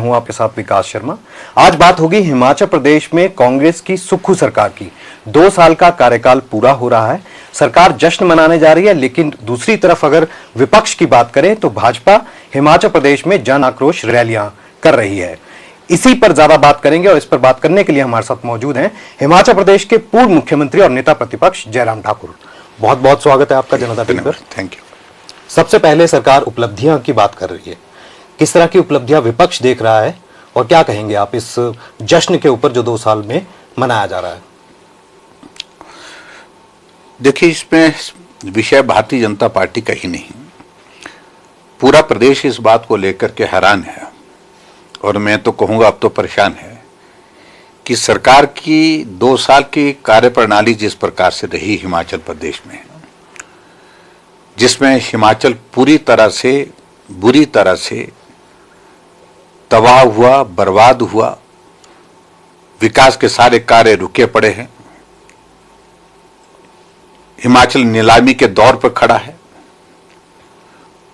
हूं आपके साथ विकास शर्मा। आज बात होगी हिमाचल प्रदेश में कांग्रेस की सुक्खू सरकार की। 2 साल का कार्यकाल पूरा हो रहा है, सरकार जश्न मनाने जा रही है, लेकिन दूसरी तरफ अगर विपक्ष की बात करें तो भाजपा हिमाचल प्रदेश में जन आक्रोश रैलियां कर रही है। इसी पर ज्यादा बात करेंगे और इस पर बात करने के लिए हमारे साथ मौजूद हैं हिमाचल प्रदेश के पूर्व मुख्यमंत्री और नेता प्रतिपक्ष जयराम ठाकुर। बहुत बहुत स्वागत है आपका जनता टीवी पर। Thank you. सबसे पहले सरकार उपलब्धियां की बात कर रही है, किस तरह की उपलब्धियां विपक्ष देख रहा है और क्या कहेंगे आप इस जश्न के ऊपर जो 2 साल में मनाया जा रहा है? देखिए, इसमें विषय भारतीय जनता पार्टी का ही नहीं, पूरा प्रदेश इस बात को लेकर के हैरान है और मैं तो कहूंगा अब तो परेशान है कि सरकार की 2 साल की कार्यप्रणाली जिस प्रकार से रही हिमाचल प्रदेश में, जिसमें हिमाचल पूरी तरह से बुरी तरह से तबाह हुआ, बर्बाद हुआ, विकास के सारे कार्य रुके पड़े हैं, हिमाचल नीलामी के दौर पर खड़ा है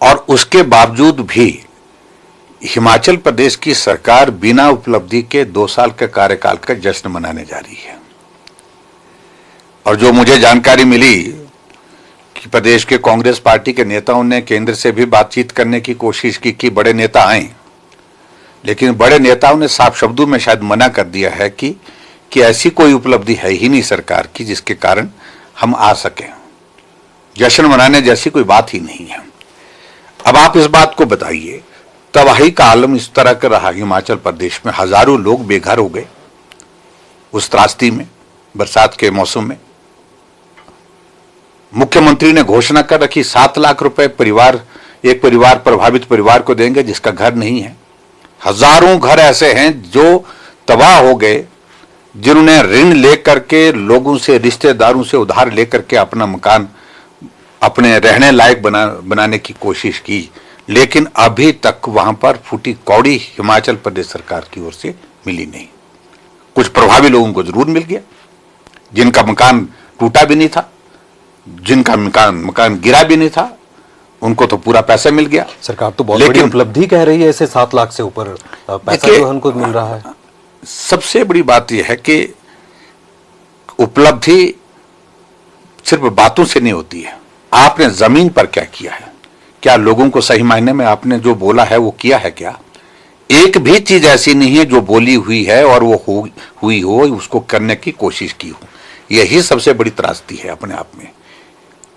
और उसके बावजूद भी हिमाचल प्रदेश की सरकार बिना उपलब्धि के 2 साल के कार्यकाल का जश्न मनाने जा रही है। और जो मुझे जानकारी मिली कि प्रदेश के कांग्रेस पार्टी के नेताओं ने केंद्र से भी बातचीत करने की कोशिश की कि बड़े नेता आए, लेकिन बड़े नेताओं ने साफ शब्दों में शायद मना कर दिया है कि ऐसी कोई उपलब्धि है ही नहीं सरकार की जिसके कारण हम आ सकें। जश्न मनाने जैसी कोई बात ही नहीं है। अब आप इस बात को बताइए, तबाही का आलम इस तरह का रहा हिमाचल प्रदेश में, हजारों लोग बेघर हो गए उस त्रासदी में, बरसात के मौसम में। मुख्यमंत्री ने घोषणा कर रखी 7 लाख रुपए एक परिवार प्रभावित परिवार को देंगे जिसका घर नहीं है। हजारों घर ऐसे हैं जो तबाह हो गए, जिन्होंने ऋण लेकर के लोगों से, रिश्तेदारों से उधार लेकर के अपना मकान अपने रहने लायक बनाने की कोशिश की, लेकिन अभी तक वहां पर फूटी कौड़ी हिमाचल प्रदेश सरकार की ओर से मिली नहीं। कुछ प्रभावी लोगों को जरूर मिल गया, जिनका मकान टूटा भी नहीं था, जिनका मकान गिरा भी नहीं था, उनको तो पूरा पैसा मिल गया। सरकार तो बहुत बड़ी उपलब्धि कह रही है, ऐसे 7 लाख से ऊपर पैसा जो हमको मिल रहा है। सबसे बड़ी बात यह है कि उपलब्धि सिर्फ बातों से नहीं होती है, आपने जमीन पर क्या किया है, क्या लोगों को सही मायने में आपने जो बोला है वो किया है क्या? एक भी चीज ऐसी नहीं है जो बोली हुई है और वो हुई हो, उसको करने की कोशिश की हो। यही सबसे बड़ी त्रासदी है अपने आप में।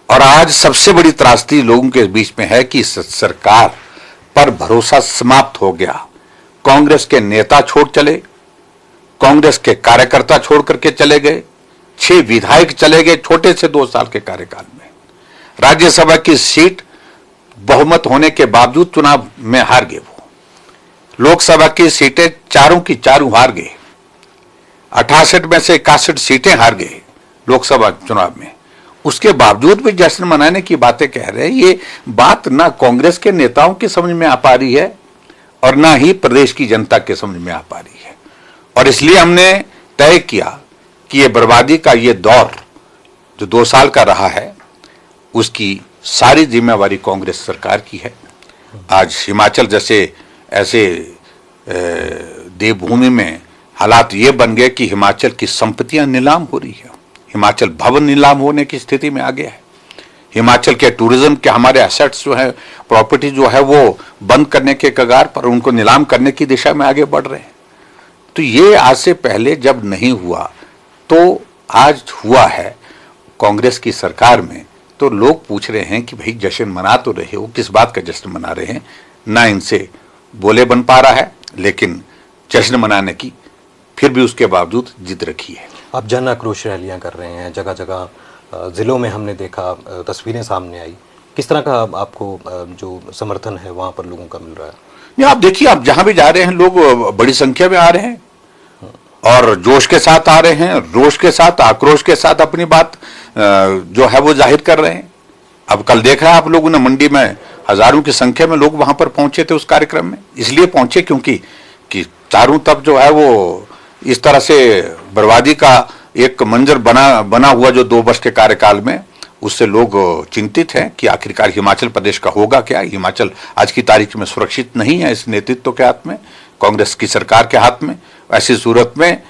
और आज सबसे बड़ी त्रासदी लोगों के बीच में है कि सरकार पर भरोसा समाप्त हो गया। कांग्रेस के नेता छोड़ चले, कांग्रेस के कार्यकर्ता छोड़ करके चले गए, 6 विधायक चले गए छोटे से 2 साल के कार्यकाल में। राज्यसभा की सीट बहुमत होने के बावजूद चुनाव में हार गए वो। लोकसभा की सीटें चारों की चारों हार गए, 68 में से 61 सीटें हार गए लोकसभा चुनाव में। उसके बावजूद भी जश्न मनाने की बातें कह रहे हैं। ये बात ना कांग्रेस के नेताओं की समझ में आ पा रही है और ना ही प्रदेश की जनता के समझ में आ पा रही है। और इसलिए हमने तय किया कि ये बर्बादी का ये दौर जो 2 साल का रहा है, उसकी सारी जिम्मेवारी कांग्रेस सरकार की है। आज हिमाचल जैसे ऐसे देवभूमि में हालात ये बन गए कि हिमाचल की संपत्तियां नीलाम हो रही है, हिमाचल भवन नीलाम होने की स्थिति में आ गया है। हिमाचल के टूरिज्म के हमारे एसेट्स जो है, प्रॉपर्टी जो है, वो बंद करने के कगार पर, उनको नीलाम करने की दिशा में आगे बढ़ रहे हैं। तो ये आज से पहले जब नहीं हुआ तो आज हुआ है कांग्रेस की सरकार में। तो लोग पूछ रहे हैं कि भाई जश्न मना तो रहे हो, किस बात का जश्न मना रहे हैं? ना इनसे बोले बन पा रहा है, लेकिन जश्न मनाने की फिर भी उसके बावजूद जिद रखी है। आप जन आक्रोश रैलियां कर रहे हैं, जगह जगह जिलों में हमने देखा, तस्वीरें सामने आई। किस तरह का आपको जो समर्थन है वहां पर लोगों का मिल रहा है? नहीं, आप देखिए, आप जहां भी जा रहे हैं लोग बड़ी संख्या में आ रहे हैं और जोश के साथ आ रहे हैं, रोष के साथ, आक्रोश के साथ अपनी बात जो है वो जाहिर कर रहे हैं। अब कल देखा आप लोगों ने, मंडी में हजारों की संख्या में लोग वहां पर पहुंचे थे उस कार्यक्रम में। इसलिए पहुंचे क्योंकि चारों तरफ जो है वो इस तरह से बर्बादी का एक मंजर बना हुआ जो 2 वर्ष के कार्यकाल में, उससे लोग चिंतित हैं कि आखिरकार हिमाचल प्रदेश का होगा क्या। हिमाचल आज की तारीख में सुरक्षित नहीं है इस नेतृत्व के हाथ में, कांग्रेस की सरकार के हाथ में। ऐसी सूरत में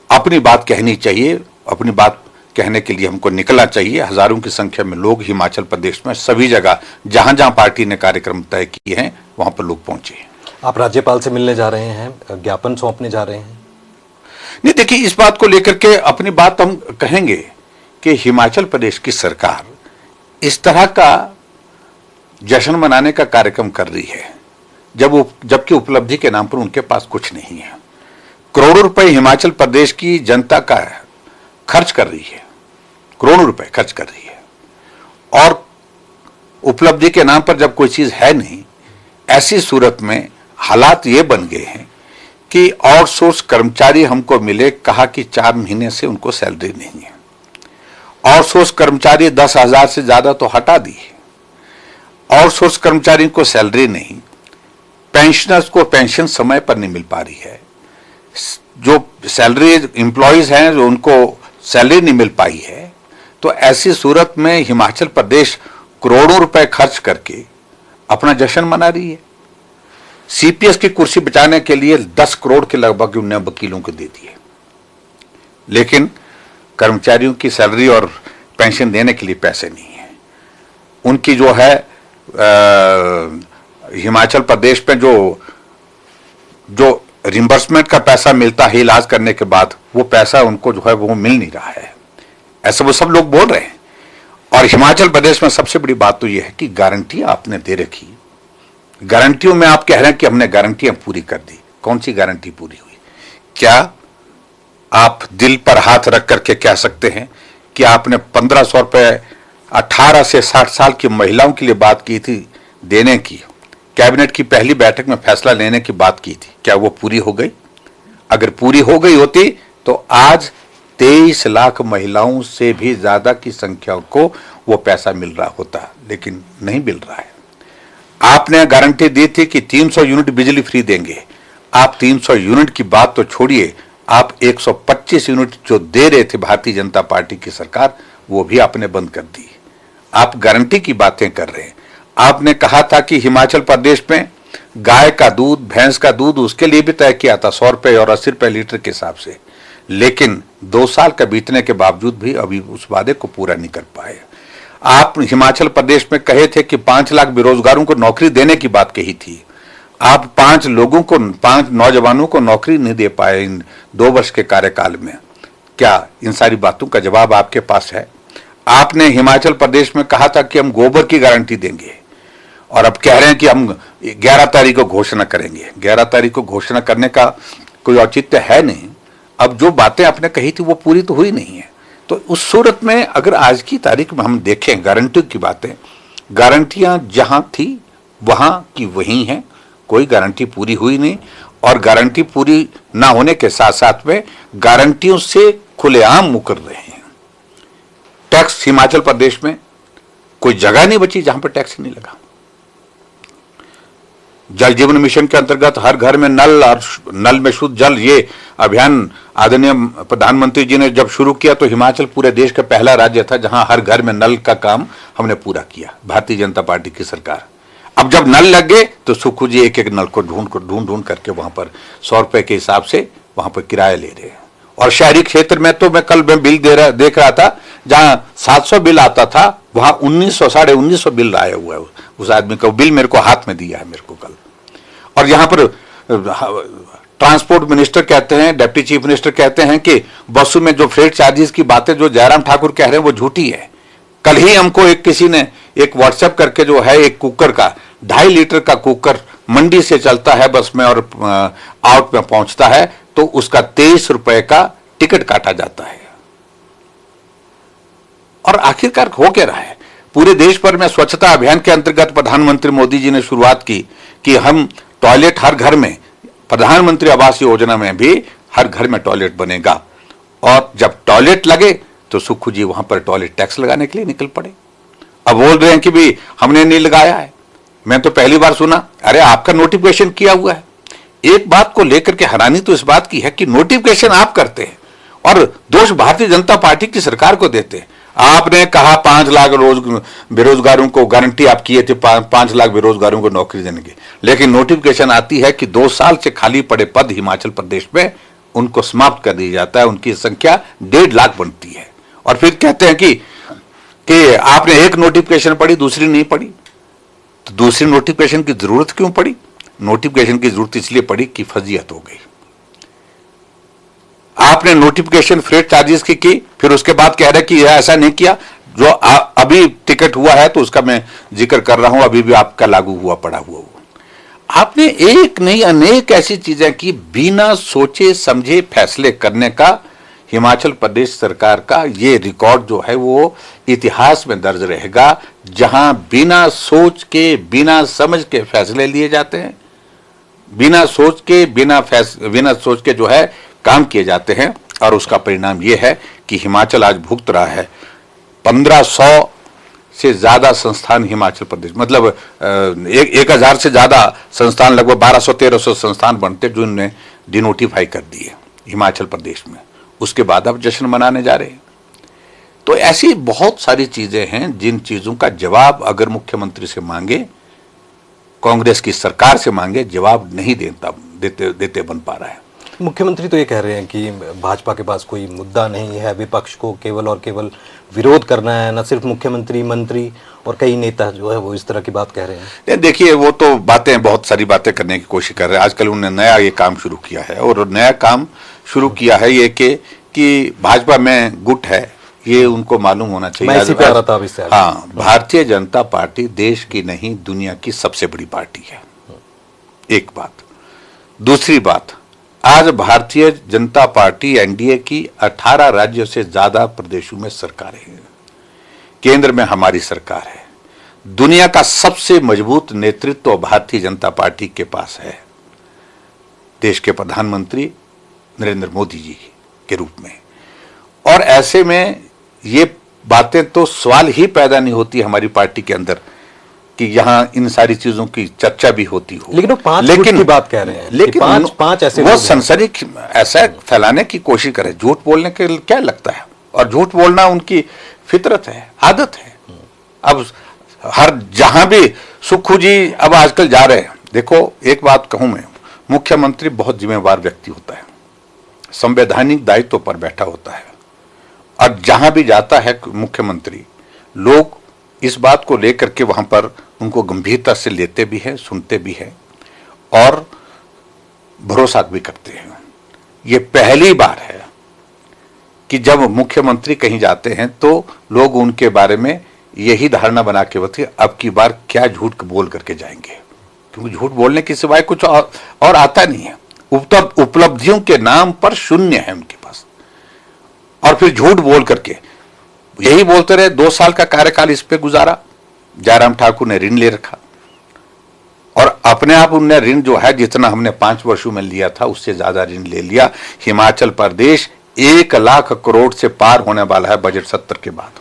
अपनी बात कहनी चाहिए, अपनी बात कहने के लिए हमको निकलना चाहिए। हजारों की संख्या में लोग हिमाचल प्रदेश में सभी जगह जहां जहां पार्टी ने कार्यक्रम तय किए हैं वहां पर लोग पहुंचे। आप राज्यपाल से मिलने जा रहे हैं, ज्ञापन सौंपने जा रहे हैं? नहीं, देखिए, इस बात को लेकर के अपनी बात हम कहेंगे कि हिमाचल प्रदेश की सरकार इस तरह का जश्न मनाने का कार्यक्रम कर रही है जबकि उपलब्धि के नाम पर उनके पास कुछ नहीं है। करोड़ों रुपए हिमाचल प्रदेश की जनता का खर्च कर रही है, करोड़ों रुपए खर्च कर रही है, और उपलब्धि के नाम पर जब कोई चीज है नहीं, ऐसी सूरत में हालात ये बन गए हैं कि आउटसोर्स कर्मचारी हमको मिले, कहा कि 4 महीने से उनको सैलरी नहीं है। आउटसोर्स कर्मचारी 10,000 से ज्यादा तो हटा दी है। आउटसोर्स कर्मचारी को सैलरी नहीं, पेंशनर्स को पेंशन समय पर नहीं मिल पा रही है, जो सैलरी एम्प्लॉयज हैं जो उनको सैलरी नहीं मिल पाई है। तो ऐसी सूरत में हिमाचल प्रदेश करोड़ों रुपए खर्च करके अपना जश्न मना रही है। सीपीएस की कुर्सी बचाने के लिए 10 करोड़ के लगभग उन्हें वकीलों को दे दिए, लेकिन कर्मचारियों की सैलरी और पेंशन देने के लिए पैसे नहीं है। उनकी जो है हिमाचल प्रदेश में जो रिम्बर्समेंट का पैसा मिलता है इलाज करने के बाद, वो पैसा उनको जो है वो मिल नहीं रहा है, ऐसा वो सब लोग बोल रहे हैं। और हिमाचल प्रदेश में सबसे बड़ी बात तो ये है कि गारंटियां आपने दे रखी, गारंटियों में आप कह रहे हैं कि हमने गारंटियां पूरी कर दी। कौन सी गारंटी पूरी हुई? क्या आप दिल पर हाथ रख करके कह सकते हैं कि आपने 1500 रुपए 18 से 60 साल की महिलाओं के लिए बात की थी देने की, कैबिनेट की पहली बैठक में फैसला लेने की बात की थी, क्या वो पूरी हो गई? अगर पूरी हो गई होती तो आज 23 लाख महिलाओं से भी ज्यादा की संख्या को वो पैसा मिल रहा होता, लेकिन नहीं मिल रहा है। आपने गारंटी दी थी कि 300 यूनिट बिजली फ्री देंगे। आप 300 यूनिट की बात तो छोड़िए, आप 125 यूनिट जो दे रहे थे भारतीय जनता पार्टी की सरकार, वो भी आपने बंद कर दी। आप गारंटी की बातें कर रहे हैं। आपने कहा था कि हिमाचल प्रदेश में गाय का दूध, भैंस का दूध, उसके लिए भी तय किया था 100 रुपए और 80 रुपए लीटर के हिसाब से, लेकिन 2 साल का बीतने के बावजूद भी अभी उस वादे को पूरा नहीं कर पाए। आप हिमाचल प्रदेश में कहे थे कि 5 लाख बेरोजगारों को नौकरी देने की बात कही थी। आप 5 नौजवानों को नौकरी नहीं दे पाए इन 2 वर्ष के कार्यकाल में। क्या इन सारी बातों का जवाब आपके पास है? आपने हिमाचल प्रदेश में कहा था कि हम गोबर की गारंटी देंगे, और अब कह रहे हैं कि हम 11 तारीख को घोषणा करेंगे। 11 तारीख को घोषणा करने का कोई औचित्य है नहीं। अब जो बातें आपने कही थी वो पूरी तो हुई नहीं है। तो उस सूरत में अगर आज की तारीख में हम देखें गारंटी की बातें, गारंटियां जहां थी वहां की वही हैं, कोई गारंटी पूरी हुई नहीं। और गारंटी पूरी ना होने के साथ साथ में गारंटियों से खुलेआम मुकर रहे हैं। टैक्स हिमाचल प्रदेश में कोई जगह नहीं बची जहां पर टैक्स नहीं लगा। जल जीवन मिशन के अंतर्गत हर घर में नल और नल में शुद्ध जल, ये अभियान आदरणीय प्रधानमंत्री जी ने जब शुरू किया तो हिमाचल पूरे देश का पहला राज्य था जहां हर घर में नल का काम हमने पूरा किया, भारतीय जनता पार्टी की सरकार। अब जब नल लग गए तो सुखू जी एक नल को ढूंढ करके वहां पर 100 रुपए के हिसाब से वहां पर किराया ले रहे हैं। और शहरी क्षेत्र में तो मैं कल बिल देख रहा था, जहां 700 बिल आता था वहां 1900 साढ़े 1900 बिल आया हुआ है। उस आदमी का बिल मेरे को हाथ में दिया है मेरे को कल। और यहां पर ट्रांसपोर्ट मिनिस्टर कहते हैं, डिप्टी चीफ मिनिस्टर कहते हैं कि बसों में जो फ्रेट चार्जेस की बातें जो जयराम ठाकुर कह रहे हैं वो झूठी है। कल ही हमको किसी ने एक व्हाट्सएप करके जो है एक कुकर का 2.5 लीटर का कुकर मंडी से चलता है बस में और आउट में पहुंचता है तो उसका 23 रुपए का टिकट काटा जाता है। और आखिरकार हो क्या रहा है? पूरे देश भर में स्वच्छता अभियान के अंतर्गत प्रधानमंत्री मोदी जी ने शुरुआत की कि हम टॉयलेट हर घर में, प्रधानमंत्री आवास योजना में भी हर घर में टॉयलेट बनेगा। और जब टॉयलेट लगे तो सुखू जी वहां पर टॉयलेट टैक्स लगाने के लिए निकल पड़े। अब बोल रहे हैं कि भी हमने नहीं लगाया है। मैं तो पहली बार सुना। अरे आपका नोटिफिकेशन किया हुआ है। एक बात को लेकर के हैरानी तो इस बात की है कि नोटिफिकेशन आप करते हैं और दोष भारतीय जनता पार्टी की सरकार को देते हैं। आपने कहा 5 लाख बेरोजगारों को गारंटी आप किए थे, 5 लाख बेरोजगारों को नौकरी देने की, लेकिन नोटिफिकेशन आती है कि 2 साल से खाली पड़े पद हिमाचल प्रदेश में उनको समाप्त कर दिया जाता है, उनकी संख्या 1.5 लाख बनती है। और फिर कहते हैं कि आपने एक नोटिफिकेशन पढ़ी, दूसरी नहीं पढ़ी। तो दूसरी नोटिफिकेशन की जरूरत क्यों पड़ी? नोटिफिकेशन की जरूरत इसलिए पड़ी कि फजीहत हो गई। आपने नोटिफिकेशन फ्रेट चार्जेस की, फिर उसके बाद कह रहे कि यह ऐसा नहीं किया, जो अभी टिकट हुआ है तो उसका मैं जिक्र कर रहा हूं, अभी भी आपका लागू हुआ पड़ा हुआ वो। आपने एक नहीं अनेक ऐसी चीजें की, बिना सोचे समझे फैसले करने का हिमाचल प्रदेश सरकार का ये रिकॉर्ड जो है वो इतिहास में दर्ज रहेगा, जहां बिना सोच के बिना समझ के फैसले लिए जाते हैं, बिना सोच के जो है काम किए जाते हैं। और उसका परिणाम यह है कि हिमाचल आज भुगत रहा है 1500 से ज्यादा संस्थान हिमाचल प्रदेश, मतलब 1000 से ज्यादा संस्थान, लगभग 1200-1300 संस्थान बनते जो इन्होंने डिनोटिफाई कर दिए हिमाचल प्रदेश में। उसके बाद अब जश्न मनाने जा रहे हैं। तो ऐसी बहुत सारी चीजें हैं जिन चीजों का जवाब अगर मुख्यमंत्री से मांगे, कांग्रेस की सरकार से मांगे, जवाब नहीं देते बन पा रहा है। मुख्यमंत्री तो ये कह रहे हैं कि भाजपा के पास कोई मुद्दा नहीं है, विपक्ष को केवल और केवल विरोध करना है। न सिर्फ मुख्यमंत्री, मंत्री और कई नेता जो है वो इस तरह की बात कह रहे हैं। देखिए, वो तो बहुत सारी बातें करने की कोशिश कर रहे हैं। आजकल उन्होंने नया ये काम शुरू किया है, और नया काम शुरू किया है ये कि भाजपा में गुट है, ये उनको मालूम होना चाहिए। मैं इसी पे आ रहा था अब इससे। हाँ, भारतीय जनता पार्टी देश की नहीं दुनिया की सबसे बड़ी पार्टी है, एक बात। दूसरी बात, आज भारतीय जनता पार्टी एनडीए की 18 राज्यों से ज्यादा प्रदेशों में सरकारें हैं, केंद्र में हमारी सरकार है। दुनिया का सबसे मजबूत नेतृत्व भारतीय जनता पार्टी के पास है, देश के प्रधानमंत्री नरेंद्र मोदी जी के रूप में। और ऐसे में ये बातें तो सवाल ही पैदा नहीं होती हमारी पार्टी के अंदर कि यहां इन सारी चीजों की चर्चा भी होती हो। लेकिन वो 5 की बात कह रहे हैं, लेकिन पांच ऐसे वो सनसनी ऐसा फैलाने की कोशिश करे। झूठ बोलने के क्या लगता है, और झूठ बोलना उनकी फितरत है, आदत है। अब हर जहां भी सुक्खू जी अब आजकल जा रहे हैं, देखो एक बात कहूं मैं, मुख्यमंत्री बहुत जिम्मेवार व्यक्ति होता है, संवैधानिक दायित्व पर बैठा होता है, और जहां भी जाता है मुख्यमंत्री, लोग इस बात को लेकर के वहां पर उनको गंभीरता से लेते भी हैं, सुनते भी हैं और भरोसा भी करते हैं। ये पहली बार है कि जब मुख्यमंत्री कहीं जाते हैं तो लोग उनके बारे में यही धारणा बना के होती है, अब की बार क्या झूठ बोल करके जाएंगे, क्योंकि झूठ बोलने के सिवाय कुछ और आता नहीं है। उपलब्धियों के नाम पर शून्य है उनके पास, और फिर झूठ बोल करके यही बोलते रहे। 2 साल का कार्यकाल इस पे गुजारा, जयराम ठाकुर ने ऋण ले रखा, और अपने आप उनने ऋण जो है जितना हमने 5 वर्षों में लिया था उससे ज्यादा ऋण ले लिया। हिमाचल प्रदेश 1 लाख करोड़ से पार होने वाला है बजट सत्र के बाद,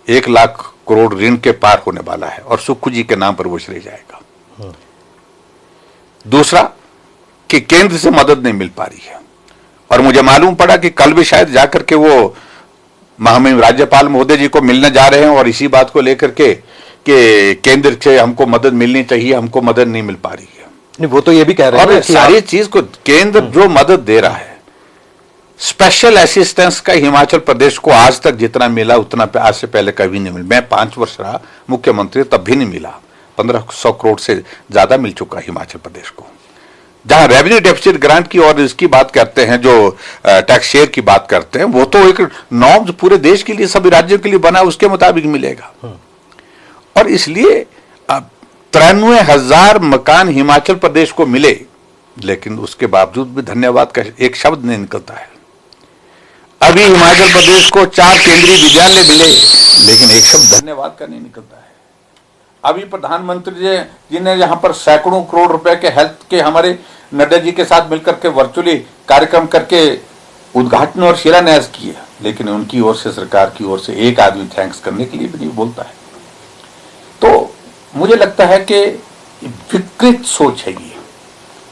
1 लाख करोड़ ऋण के पार होने वाला है, और सुक्खू जी के नाम पर वो रह जाएगा। दूसरा कि केंद्र से मदद नहीं मिल पा रही है, और मुझे मालूम पड़ा कि कल भी शायद जाकर के वो महामहिम राज्यपाल महोदय जी को मिलने जा रहे हैं, और इसी बात को लेकर के कि केंद्र से हमको मदद मिलनी चाहिए, हमको मदद नहीं मिल पा रही है। नहीं, वो तो ये भी कह रहे हैं और सारी चीज को केंद्र जो मदद दे रहा है, स्पेशल असिस्टेंस का हिमाचल प्रदेश को आज तक जितना मिला उतना आज से पहले कभी नहीं मिला। मैं 5 वर्ष रहा मुख्यमंत्री, तब भी नहीं मिला। 1500 करोड़ से ज्यादा मिल चुका हिमाचल प्रदेश को। जहां रेवेन्यू डेफिसिट ग्रांट की और इसकी बात करते हैं, जो टैक्स शेयर की बात करते हैं, वो तो एक नॉर्म्स पूरे देश के लिए, सभी राज्यों के लिए बना, उसके मुताबिक मिलेगा। और इसलिए 93,000 मकान हिमाचल प्रदेश को मिले, लेकिन उसके बावजूद भी धन्यवाद का एक शब्द नहीं निकलता है। अभी हिमाचल प्रदेश को 4 केंद्रीय विद्यालय मिले, लेकिन एक शब्द धन्यवाद का नहीं निकलता है। अभी प्रधानमंत्री जी ने यहाँ पर सैकड़ों करोड़ रुपए के हेल्थ के हमारे नड्डा जी के साथ मिलकर के वर्चुअली कार्यक्रम करके उद्घाटन और शिलान्यास किया, लेकिन उनकी ओर से, सरकार की ओर से एक आदमी थैंक्स करने के लिए भी नहीं बोलता है। तो मुझे लगता है कि विकृत सोच है ये,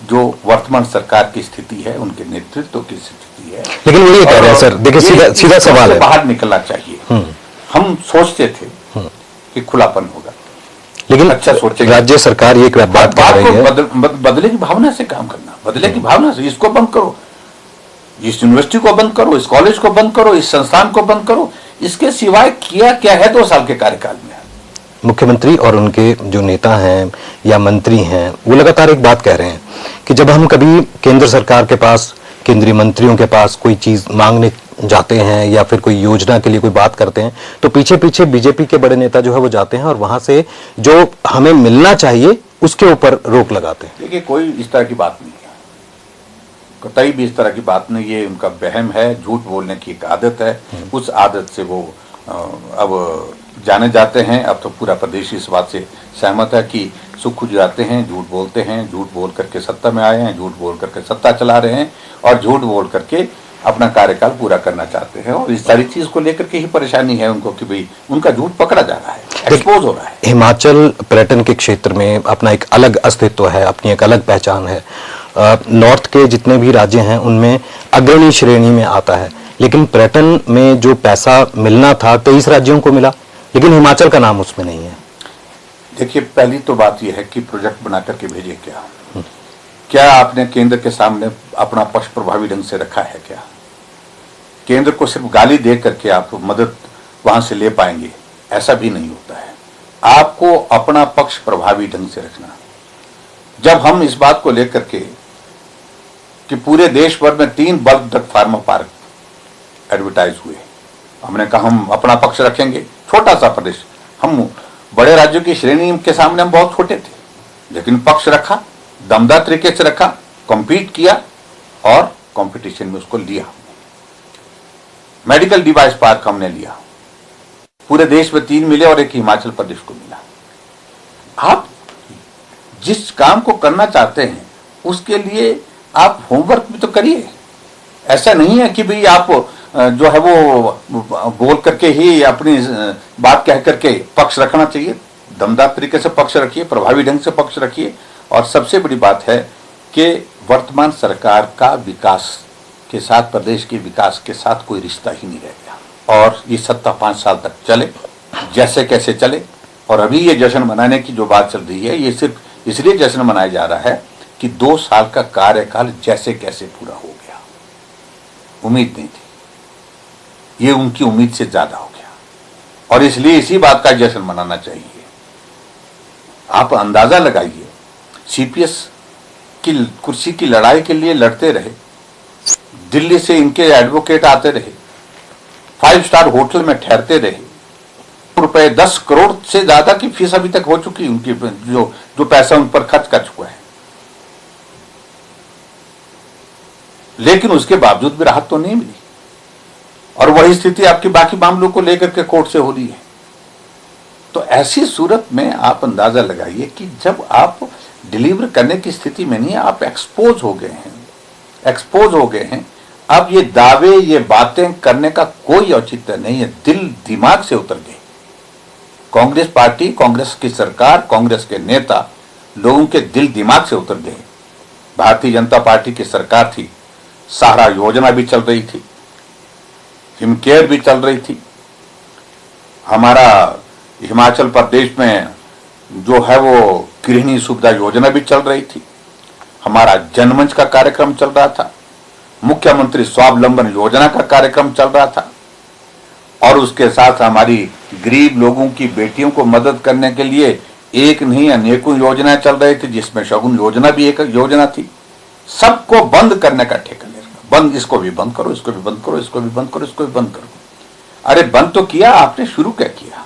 जो वर्तमान सरकार की स्थिति है, उनके नेतृत्व की स्थिति है। लेकिन वो ये कह रहे हैं सर, देखिए सीधा सवाल है, बाहर निकलना चाहिए। हम सोचते थे कि खुलापन होगा, लेकिन अच्छा सोचेंगे। राज्य सरकार ये बात कह रही है, बदले की भावना से काम करना, बदले की भावना से। इसको बंद करो, इस यूनिवर्सिटी को बंद करो, इस कॉलेज को बंद करो, इस संस्थान को बंद करो। इसके सिवाय किया क्या है 2 साल के कार्यकाल में? मुख्यमंत्री और उनके जो नेता हैं या मंत्री हैं वो लगातार एक बात कह रहे हैं कि जब हम कभी केंद्र सरकार के पास, केंद्रीय मंत्रियों के पास कोई चीज मांगने जाते हैं या फिर कोई योजना के लिए कोई बात करते हैं तो पीछे पीछे बीजेपी के बड़े नेता जो है वो जाते हैं और वहां से जो हमें मिलना चाहिए उसके ऊपर रोक लगाते हैं। देखिए, कोई इस तरह की बात नहीं है, कतई भी इस तरह की बात नहीं। ये उनका वहम है, झूठ बोलने की एक आदत है। उस आदत से वो अब जाने जाते हैं। अब तो पूरा प्रदेश इस बात से सहमत है कि सुख जाते हैं, झूठ बोलते हैं, झूठ बोल करके सत्ता में आए हैं, झूठ बोल करके सत्ता चला रहे हैं और झूठ बोल करके अपना कार्यकाल पूरा करना चाहते हैं। और इस सारी चीज को लेकर के ही परेशानी है उनको कि भाई उनका झूठ पकड़ा जा रहा है, एक्सपोज हो रहा है। हिमाचल पर्यटन के क्षेत्र में अपना एक अलग अस्तित्व है, अपनी एक अलग पहचान है। नॉर्थ के जितने भी राज्य हैं उनमें अग्रणी श्रेणी में आता है, लेकिन पर्यटन में जो पैसा मिलना था 23 राज्यों को मिला, लेकिन हिमाचल का नाम उसमें नहीं है। देखिए, पहली तो बात यह है कि प्रोजेक्ट बना करके भेजे क्या आपने केंद्र के सामने अपना पक्ष प्रभावी ढंग से रखा है? क्या केंद्र को सिर्फ गाली दे करके आप मदद वहां से ले पाएंगे? ऐसा भी नहीं होता है। आपको अपना पक्ष प्रभावी ढंग से रखना। जब हम इस बात को लेकर के कि पूरे देश भर में 3 bulk drug pharma park advertise हुए, हमने कहा हम अपना पक्ष रखेंगे। छोटा सा प्रदेश, हम बड़े राज्यों की श्रेणी के सामने हम बहुत छोटे थे, लेकिन पक्ष रखा, दमदार तरीके से रखा, कॉम्पीट किया और कंपटीशन में उसको लिया। मेडिकल डिवाइस पार्क हमने लिया, पूरे देश में 3 मिले और 1 हिमाचल प्रदेश को मिला। आप जिस काम को करना चाहते हैं उसके लिए आप होमवर्क भी तो करिए। ऐसा नहीं है कि भाई आप जो है वो बोल करके ही अपनी बात कह करके पक्ष रखना चाहिए। दमदार तरीके से पक्ष रखिए, प्रभावी ढंग से पक्ष रखिए। और सबसे बड़ी बात है कि वर्तमान सरकार का विकास के साथ, प्रदेश के विकास के साथ कोई रिश्ता ही नहीं रह गया और ये सत्ता 5 साल तक चले जैसे कैसे चले। और अभी ये जश्न मनाने की जो बात चल रही है, ये सिर्फ इसलिए जश्न मनाया जा रहा है कि 2 साल का कार्यकाल जैसे कैसे पूरा हो गया। उम्मीद नहीं थी, ये उनकी उम्मीद से ज्यादा हो गया और इसलिए इसी बात का जश्न मनाना चाहिए। आप अंदाजा लगाइए, सीपीएस की कुर्सी की लड़ाई के लिए लड़ते रहे, दिल्ली से इनके एडवोकेट आते रहे, 5 स्टार होटल में ठहरते रहे, रुपए 10 करोड़ से ज्यादा की फीस अभी तक हो चुकी उनकी, जो पैसा उन पर खर्च कर चुका है, लेकिन उसके बावजूद भी राहत तो नहीं मिली। और वही स्थिति आपकी बाकी मामलों को लेकर के कोर्ट से हो रही है। तो ऐसी सूरत में आप अंदाजा लगाइए कि जब आप डिलीवर करने की स्थिति में नहीं, आप एक्सपोज हो गए हैं। अब ये दावे, ये बातें करने का कोई औचित्य नहीं है, दिल दिमाग से उतर गए। कांग्रेस पार्टी, कांग्रेस की सरकार, कांग्रेस के नेता लोगों के दिल दिमाग से उतर गए। भारतीय जनता पार्टी की सरकार थी, सहारा योजना भी चल रही थी, हिमकेयर भी चल रही थी, हमारा हिमाचल प्रदेश में जो है वो गृहिणी सुविधा योजना भी चल रही थी, हमारा जनमंच का कार्यक्रम चल रहा था, मुख्यमंत्री स्वावलंबन योजना का कार्यक्रम चल रहा था और उसके साथ हमारी गरीब लोगों की बेटियों को मदद करने के लिए एक नहीं अनेकों योजनाएं चल रही थी, जिसमें शगुन योजना भी एक योजना थी। सबको बंद करने का ठेका ले रखा, बंद, इसको भी बंद करो, इसको भी बंद करो, इसको भी बंद करो, इसको भी बंद करो। अरे बंद तो किया आपने, शुरू क्या किया?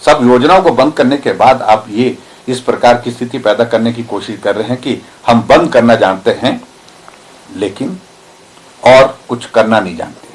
सब योजनाओं को बंद करने के बाद आप ये इस प्रकार की स्थिति पैदा करने की कोशिश कर रहे हैं कि हम बंद करना जानते हैं लेकिन और कुछ करना नहीं जानते।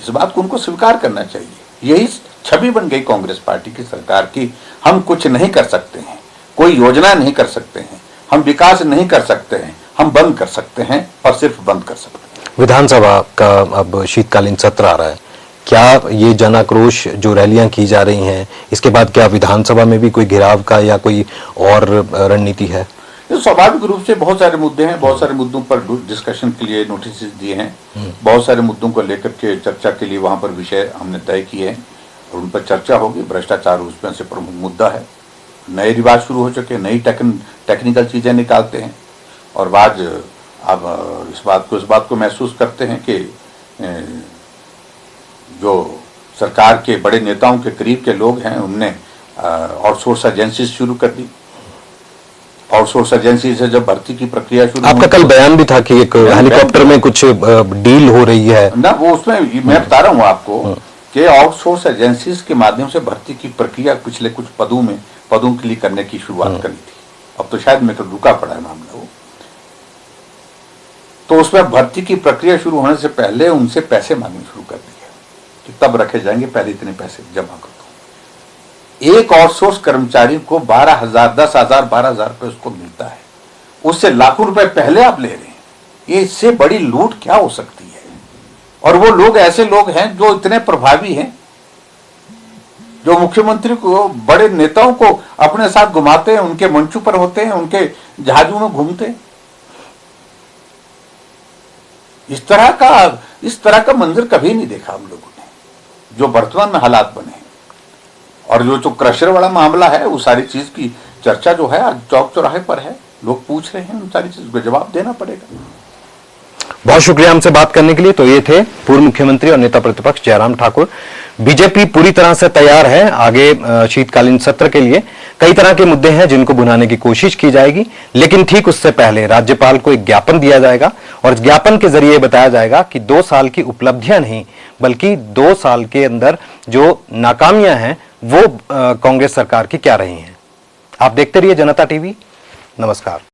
इस बात को उनको स्वीकार करना चाहिए। यही छवि बन गई कांग्रेस पार्टी की सरकार की। हम कुछ नहीं कर सकते हैं, कोई योजना नहीं कर सकते हैं, हम विकास नहीं कर सकते हैं, हम बंद कर सकते हैं और सिर्फ बंद कर सकते हैं। विधानसभा का अब शीतकालीन सत्र आ रहा है, क्या ये जन आक्रोश जो रैलियां की जा रही हैं, इसके बाद क्या विधानसभा में भी कोई घेराव का या कोई और रणनीति है? ये स्वाभाविक रूप से बहुत सारे मुद्दे हैं, बहुत सारे मुद्दों पर डिस्कशन के लिए नोटिस दिए हैं, बहुत सारे मुद्दों को लेकर के चर्चा के लिए वहां पर विषय हमने तय किए हैं और उन पर चर्चा होगी। भ्रष्टाचार उसमें से प्रमुख मुद्दा है। नए रिवाज शुरू हो चुके, नई टेक्निकल चीजें निकालते हैं और आज अब इस बात को महसूस करते हैं कि जो सरकार के बड़े नेताओं के करीब के लोग हैं उनने आउटसोर्स एजेंसी शुरू कर दी। आउटसोर्स एजेंसी से जब भर्ती की प्रक्रिया शुरू, आपका कल बयान भी था कि एक हेलीकॉप्टर में कुछ डील हो रही है ना, वो उसमें मैं बता रहा हूँ आपको कि आउटसोर्स एजेंसीज के माध्यम से भर्ती की प्रक्रिया पिछले कुछ पदों के लिए करने की शुरुआत करनी थी। अब तो शायद मेरे को रुका पड़ा है मामला वो। तो उसमें भर्ती की प्रक्रिया शुरू होने से पहले उनसे पैसे मांगने शुरू कर दिए कि तब रखे जाएंगे, पहले इतने पैसे जमा कर दो। एक आउटसोर्स कर्मचारी को 12,000, 10,000, 12,000 रुपए उसको मिलता है, उससे लाखों रुपए पहले आप ले रहे हैं। ये इससे बड़ी लूट क्या हो सकती है? और वो लोग ऐसे लोग हैं जो इतने प्रभावी हैं, जो मुख्यमंत्री को, बड़े नेताओं को अपने साथ घुमाते हैं, उनके मंचों पर होते हैं, उनके जहाजों में घूमते हैं। इस तरह का मंजर कभी नहीं देखा हम लोगों ने, जो वर्तमान में हालात बने हैं। और जो क्रशर वाला मामला है, वो सारी चीज की चर्चा जो है आज चौक चौराहे पर है, लोग पूछ रहे हैं, उन सारी चीज को जवाब देना पड़ेगा। बहुत शुक्रिया हमसे बात करने के लिए। तो ये थे पूर्व मुख्यमंत्री और नेता प्रतिपक्ष जयराम ठाकुर। बीजेपी पूरी तरह से तैयार है आगे शीतकालीन सत्र के लिए। कई तरह के मुद्दे हैं जिनको भुनाने की कोशिश की जाएगी, लेकिन ठीक उससे पहले राज्यपाल को एक ज्ञापन दिया जाएगा और इस ज्ञापन के जरिए बताया जाएगा कि 2 साल की उपलब्धियां नहीं, बल्कि 2 साल के अंदर जो नाकामियां हैं वो कांग्रेस सरकार की क्या रही हैं। आप देखते रहिए जनता टीवी। नमस्कार।